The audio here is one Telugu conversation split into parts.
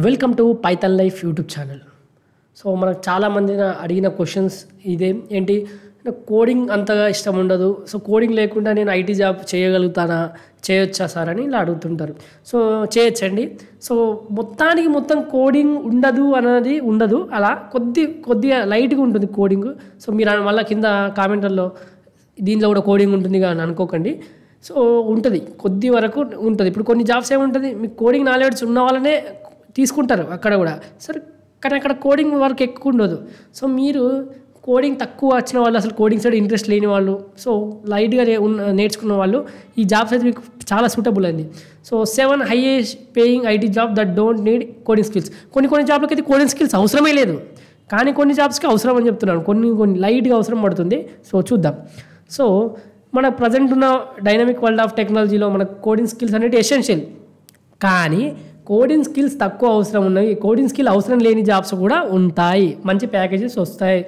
Welcome to Python life YouTube channel. So మనకు చాలామంది అడిగిన క్వశ్చన్స్ ఇదే, ఏంటి నాకు కోడింగ్ అంతగా ఇష్టం ఉండదు, సో కోడింగ్ లేకుండా నేను ఐటీ జాబ్ చేయగలుగుతానా, చేయొచ్చా సార్ అని ఇలా అడుగుతుంటారు. సో చేయొచ్చండి. సో మొత్తం కోడింగ్ ఉండదు అన్నది ఉండదు, అలా కొద్దిగా లైట్గా ఉంటుంది కోడింగ్. సో మీరు మళ్ళీ కింద కామెంట్లలో దీంట్లో కూడా కోడింగ్ ఉంటుంది కానీ అనుకోకండి. సో ఉంటుంది, కొద్ది వరకు ఉంటుంది. ఇప్పుడు కొన్ని జాబ్స్ ఏముంటుంది, మీకు కోడింగ్ నాలెడ్జ్ ఉన్న వాళ్ళనే తీసుకుంటారు అక్కడ కూడా సరే, కానీ అక్కడ కోడింగ్ వర్క్ ఎక్కువ ఉండదు. సో మీరు కోడింగ్ తక్కువ వచ్చిన వాళ్ళు, అసలు కోడింగ్ సైడ్ ఇంట్రెస్ట్ లేని వాళ్ళు, సో లైట్గా నేర్చుకున్న వాళ్ళు ఈ జాబ్స్ అయితే మీకు చాలా సూటబుల్ అయింది. So 7 highest paying IT job that don't need coding skills. కొన్ని జాబ్లకి అయితే కోడింగ్ స్కిల్స్ అవసరమే లేదు, కానీ కొన్ని జాబ్స్కి అవసరం అని చెప్తున్నాను. కొన్ని లైట్గా అవసరం పడుతుంది. సో చూద్దాం. సో మన ప్రజెంట్ ఉన్న డైనమిక్ వరల్డ్ ఆఫ్ టెక్నాలజీలో మనకు కోడింగ్ స్కిల్స్ అనేది ఎసెన్షియల్, కానీ కోడింగ్ స్కిల్స్ తక్కువ అవసరం ఉన్నాయి, కోడింగ్ స్కిల్ అవసరం లేని జాబ్స్ కూడా ఉంటాయి, మంచి ప్యాకేజెస్ వస్తాయి.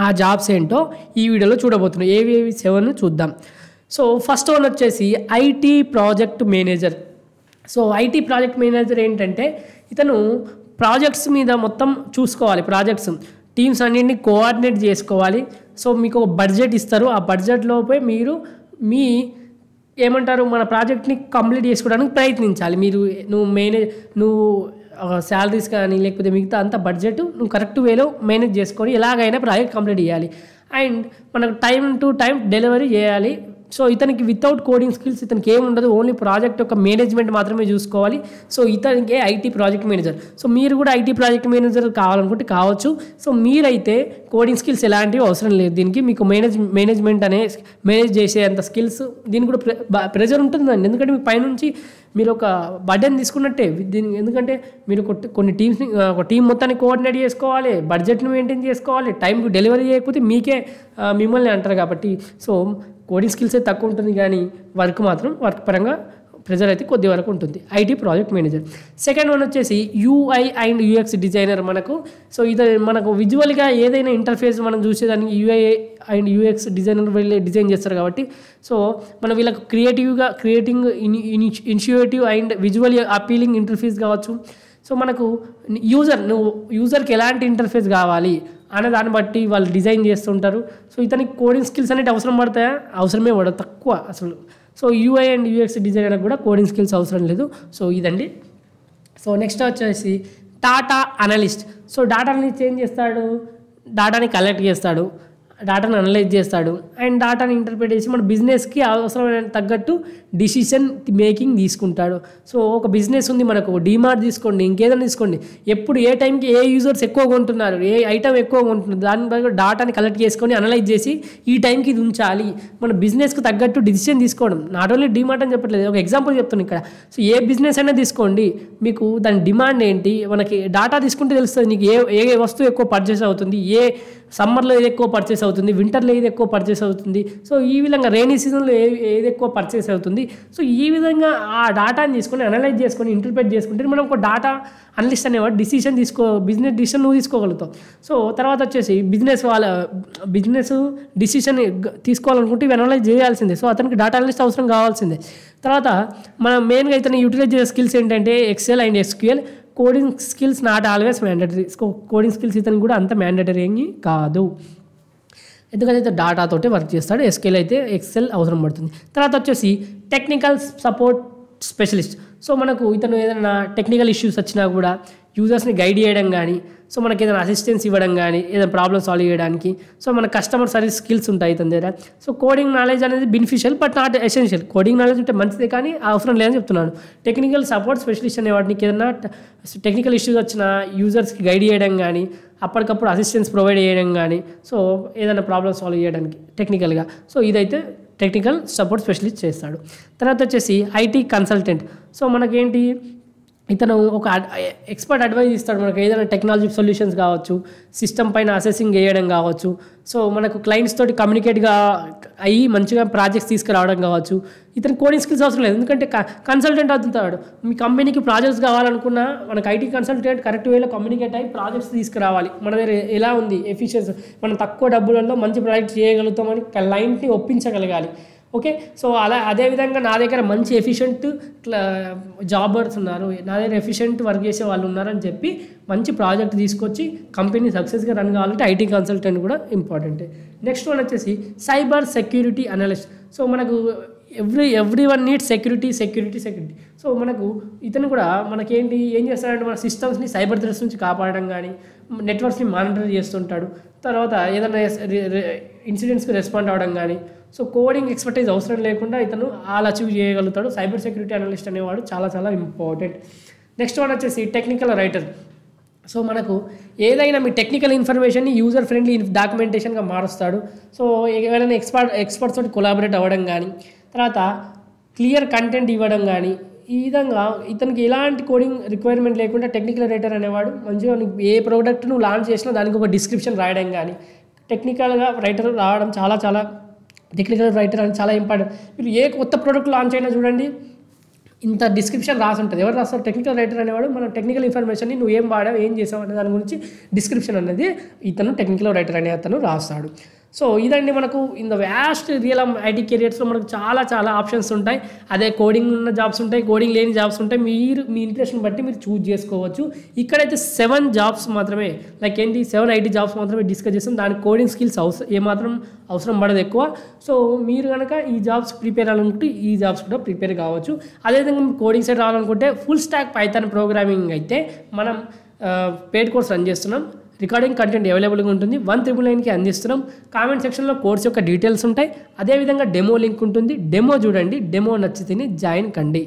ఆ జాబ్స్ ఏంటో ఈ వీడియోలో చూడబోతున్నాం. ఏవి 7 చూద్దాం. సో ఫస్ట్ వన్ వచ్చేసి IT project manager. So IT project manager ఏంటంటే ఇతను ప్రాజెక్ట్స్ మీద మొత్తం చూసుకోవాలి, ప్రాజెక్ట్స్ టీమ్స్ అన్నింటినీ కోఆర్డినేట్ చేసుకోవాలి. సో మీకు ఒక బడ్జెట్ ఇస్తారు, ఆ బడ్జెట్లోపే మీరు ఏమంటారు మన ప్రాజెక్ట్ని కంప్లీట్ చేసుకోవడానికి ప్రయత్నించాలి. నువ్వు శాలరీస్ కానీ లేకపోతే మిగతా అంత బడ్జెట్ నువ్వు కరెక్ట్ వేలో మేనేజ్ చేసుకొని ఎలాగైనా ప్రాజెక్ట్ కంప్లీట్ చేయాలి. అండ్ మనకు టైం టు టైం డెలివరీ చేయాలి. సో ఇతనికి వితౌట్ కోడింగ్ స్కిల్స్ ఇతనికి ఏముండదు, ఓన్లీ ప్రాజెక్ట్ యొక్క మేనేజ్మెంట్ మాత్రమే చూసుకోవాలి. సో ఇతనికి ఐటీ ప్రాజెక్ట్ మేనేజర్. సో మీరు కూడా ఐటీ ప్రాజెక్ట్ మేనేజర్ కావాలనుకుంటే కావచ్చు. సో మీరైతే కోడింగ్ స్కిల్స్ ఎలాంటివి అవసరం లేదు దీనికి, మీకు మేనేజ్మెంట్ మేనేజ్ చేసే అంత స్కిల్స్ దీనికి కూడా ప్రెజర్ ఉంటుందండి. ఎందుకంటే మీ పైనుంచి మీరు ఒక బర్డెన్ తీసుకున్నట్టే దీనికి, ఎందుకంటే మీరు కొన్ని టీమ్స్ని ఒక టీం మొత్తాన్ని కోఆర్డినేట్ చేసుకోవాలి, బడ్జెట్ని మెయింటైన్ చేసుకోవాలి, టైంకి డెలివరీ చేయకపోతే మిమ్మల్ని అంటారు. కాబట్టి సో కోడింగ్ స్కిల్స్ అయితే తక్కువ ఉంటుంది, కానీ వర్క్ పరంగా ప్రెజర్ అయితే కొద్ది వరకు ఉంటుంది. IT project manager. Second one వచ్చేసి UI and UX designer. So ఇది మనకు విజువల్గా ఏదైనా ఇంటర్ఫేస్ మనం చూసేదానికి యూఐ అండ్ యూఎక్స్ డిజైనర్ వీళ్ళే డిజైన్ చేస్తారు. కాబట్టి సో మనం వీళ్ళకి creating initiative and visual appealing interface కావచ్చు. సో మనకు యూజర్కి ఎలాంటి ఇంటర్ఫేస్ కావాలి అనే దాన్ని బట్టి వాళ్ళు డిజైన్ చేస్తుంటారు. సో ఇతనికి కోడింగ్ స్కిల్స్ అనేవి అవసరం పడతాయా? అవసరమే పడదు, తక్కువ అసలు. So UI and UX designer కూడా కోడింగ్ స్కిల్స్ అవసరం లేదు. సో ఇదండి. సో నెక్స్ట్ వచ్చేసి data analyst. So data analyst ఏం చేస్తాడు, డాటాని కలెక్ట్ చేస్తాడు, డాటాను అనలైజ్ చేస్తాడు, అండ్ డాటాని ఇంటర్ప్రిట్ చేసి మన బిజినెస్కి అవసరమైన తగ్గట్టు డిసిషన్ మేకింగ్ తీసుకుంటాడు. సో ఒక బిజినెస్ ఉంది మనకు, డీమార్ట్ తీసుకోండి, ఇంకేదైనా తీసుకోండి, ఎప్పుడు ఏ టైంకి ఏ యూజర్స్ ఎక్కువ కొంటున్నారు, ఏ ఐటమ్ ఎక్కువ కొంటున్నారు, దాని బట్టి డాటాని కలెక్ట్ చేసుకొని అనలైజ్ చేసి ఈ టైంకి ఇది ఉంచాలి, మన బిజినెస్కి తగ్గట్టు డిసిషన్ తీసుకోవడం. నాట్ ఓన్లీ డీమార్ట్ అని చెప్పట్లేదు, ఒక ఎగ్జాంపుల్ చెప్తున్నాను ఇక్కడ. సో ఏ బిజినెస్ అయినా తీసుకోండి, మీకు దాని డిమాండ్ ఏంటి, మనకి డాటా తీసుకుంటే తెలుస్తుంది నీకు ఏ వస్తువు ఎక్కువ పర్చేస్ అవుతుంది, ఏ సమ్మర్లో ఏది ఎక్కువ పర్చేస్ అవుతుంది, వింటర్లో ఏది ఎక్కువ పర్చేస్ అవుతుంది, సో ఈ విధంగా రెయినీ సీజన్లో ఏది ఎక్కువ పర్చేస్ అవుతుంది. సో ఈ విధంగా ఆ డాటాని తీసుకొని అనలైజ్ చేసుకొని ఇంటర్ప్రెట్ చేసుకుంటే మనం ఒక డాటా అనలిస్ట్ అనేవాడు బిజినెస్ డిసిషన్ నువ్వు తీసుకోగలుగుతావు. సో తర్వాత వచ్చేసి బిజినెస్ డిసిషన్ తీసుకోవాలనుకుంటే ఇవి అనలైజ్ చేయాల్సిందే. సో అతనికి డాటా అనలిస్ట్ అవసరం కావాల్సిందే. తర్వాత మనం మెయిన్గా ఇతను యూటిలైజ్ చేసే స్కిల్స్ ఏంటంటే Excel and SQL. Coding skills not always mandatory. Coding skills ఇతను కూడా అంత మ్యాండేటరీ ఏమీ కాదు, ఎందుకంటే డాటాతోటే వర్క్ చేస్తాడు. ఎస్క్యూఎల్ అయితే ఎక్సెల్ అవసరం పడుతుంది. తర్వాత వచ్చేసి టెక్నికల్ సపోర్ట్ స్పెషలిస్ట్. సో మనకు ఇతను ఏదైనా టెక్నికల్ ఇష్యూస్ వచ్చినా కూడా యూజర్స్ని గైడ్ చేయడం కానీ, సో మనకి ఏదైనా అసిస్టెన్స్ ఇవ్వడం కానీ, ఏదైనా ప్రాబ్లమ్ సాల్వ్ చేయడానికి, సో మన కస్టమర్ సర్వీస్ స్కిల్స్ ఉంటాయి ఇతని దగ్గర. సో కోడింగ్ నాలెడ్జ్ అనేది beneficial but not essential. Coding knowledge ఉంటే మంచిదే, కానీ అవసరం లేదని చెప్తున్నాను. టెక్నికల్ సపోర్ట్ స్పెషలిస్ట్ అనేవాడికి ఏదైనా టెక్నికల్ ఇష్యూస్ వచ్చినా యూజర్స్కి గైడ్ చేయడం కానీ, అప్పటికప్పుడు అసిస్టెన్స్ ప్రొవైడ్ చేయడం కానీ, సో ఏదైనా ప్రాబ్లమ్ సాల్వ్ చేయడానికి టెక్నికల్గా. సో ఇదైతే టెక్నికల్ సపోర్ట్ స్పెషలిస్ట్ చేస్తాడు. తర్వాత వచ్చేసి ఐటీ కన్సల్టెంట్. సో మనకేంటి, ఇతను ఒక ఎక్స్పర్ట్ అడ్వైజ్ ఇస్తాడు మనకు, ఏదైనా టెక్నాలజీ సొల్యూషన్స్ కావచ్చు, సిస్టమ్ పైన అసెసింగ్ చేయడం కావచ్చు, సో మనకు క్లయింట్స్ తోటి కమ్యూనికేట్గా అయ్యి మంచిగా ప్రాజెక్ట్స్ తీసుకురావడం కావచ్చు. ఇతను కోడింగ్ స్కిల్స్ అవసరం లేదు, ఎందుకంటే కన్సల్టెంట్ అవుతాడు. మీ కంపెనీకి ప్రాజెక్ట్స్ కావాలనుకున్నా మనకు ఐటీ కన్సల్టెంట్ కరెక్ట్ వేలో కమ్యూనికేట్ అయ్యి ప్రాజెక్ట్స్ తీసుకురావాలి. మన దగ్గర ఎలా ఉంది ఎఫిషియన్సీ, మనం తక్కువ డబ్బులలో మంచి ప్రాజెక్ట్ చేయగలుగుతామని క్లయింట్ని ఒప్పించగలగాలి. ఓకే. సో అదేవిధంగా నా దగ్గర మంచి ఎఫిషియెంట్ జాబర్స్ ఉన్నారు, నా దగ్గర ఎఫిషియెంట్ వర్క్ చేసే వాళ్ళు ఉన్నారని చెప్పి మంచి ప్రాజెక్ట్ తీసుకొచ్చి కంపెనీ సక్సెస్గా రన్ కావాలంటే ఐటీ కన్సల్టెంట్ కూడా ఇంపార్టెంట్. నెక్స్ట్ వన్ వచ్చేసి సైబర్ సెక్యూరిటీ అనలిస్ట్. సో మనకు every one need security. So మనకు ఇతను కూడా మనకేంటి ఏం చేస్తాడంటే మన సిస్టమ్స్ని సైబర్ థ్రెట్స్ నుంచి కాపాడడం కానీ, నెట్వర్క్స్ని మానిటర్ చేస్తుంటాడు, తర్వాత ఏదైనా ఇన్సిడెంట్స్కి రెస్పాండ్ అవ్వడం కానీ. సో కోడింగ్ ఎక్స్పర్టైజ్ అవసరం లేకుండా ఇతను అచీవ్ చేయగలుగుతాడు. సైబర్ సెక్యూరిటీ అనలిస్ట్ అనేవాడు చాలా చాలా ఇంపార్టెంట్. నెక్స్ట్ వన్ వచ్చేసి టెక్నికల్ రైటర్. సో మనకు ఏదైనా మీ టెక్నికల్ ఇన్ఫర్మేషన్ని యూజర్ ఫ్రెండ్లీ డాక్యుమెంటేషన్గా మారుస్తాడు. సో ఎవరైనా ఎక్స్పర్ట్స్ తోటి కొలాబరేట్ అవ్వడం కానీ, తర్వాత క్లియర్ కంటెంట్ ఇవ్వడం కానీ, ఈ విధంగా ఇతనికి ఎలాంటి కోడింగ్ రిక్వైర్మెంట్ లేకుండా టెక్నికల్ రైటర్ అనేవాడు మంచిగా ఏ ప్రోడక్ట్ నువ్వు లాంచ్ చేసినా దానికి ఒక డిస్క్రిప్షన్ రాయడం కానీ, టెక్నికల్గా రైటర్ రావడం చాలా టెక్నికల్ రైటర్ అని చాలా ఇంపార్టెంట్. మీరు ఏ కొత్త ప్రోడక్ట్ లాంచ్ అయినా చూడండి ఇంత డిస్క్రిప్షన్ రాసి ఉంటుంది. ఎవరు రాస్తారు? టెక్నికల్ రైటర్ అనేవాడు మన టెక్నికల్ ఇన్ఫర్మేషన్ని నువ్వు ఏం వాడావు, ఏం చేసావు అనే దాని గురించి డిస్క్రిప్షన్ అనేది ఇతను టెక్నికల్ రైటర్ అనే అతను రాస్తాడు. సో ఇదండి మనకు in the vast real IT కెరియర్స్లో మనకు చాలా ఆప్షన్స్ ఉంటాయి. అదే కోడింగ్ ఉన్న జాబ్స్ ఉంటాయి, కోడింగ్ లేని జాబ్స్ ఉంటాయి. మీరు మీ ఇంట్రెస్ట్ని బట్టి మీరు చూజ్ చేసుకోవచ్చు. ఇక్కడైతే 7 జాబ్స్ మాత్రమే, లైక్ ఏంటి 7 ఐటీ జాబ్స్ మాత్రమే డిస్కస్ చేస్తాం. దానికి కోడింగ్ స్కిల్స్ ఏమాత్రం అవసరం పడదు ఎక్కువ. సో మీరు కనుక ఈ జాబ్స్ ప్రిపేర్ అవ్వాలనుకుంటే ఈ జాబ్స్ కూడా ప్రిపేర్ కావచ్చు. అదేవిధంగా కోడింగ్ సైడ్ రావాలనుకుంటే ఫుల్ స్టాక్ పైథాన్ ప్రోగ్రామింగ్ అయితే మనం పెయిడ్ కోర్స్ రన్ చేస్తున్నాం. రికార్డింగ్ కంటెంట్ అవైలబుల్గా ఉంటుంది. 199కి అందిస్తున్నాం. కామెంట్ సెక్షన్లో కోర్స్ యొక్క డీటెయిల్స్ ఉంటాయి. అదేవిధంగా డెమో లింక్ ఉంటుంది. డెమో చూడండి, డెమో నచ్చితేనే జాయిన్ కండి.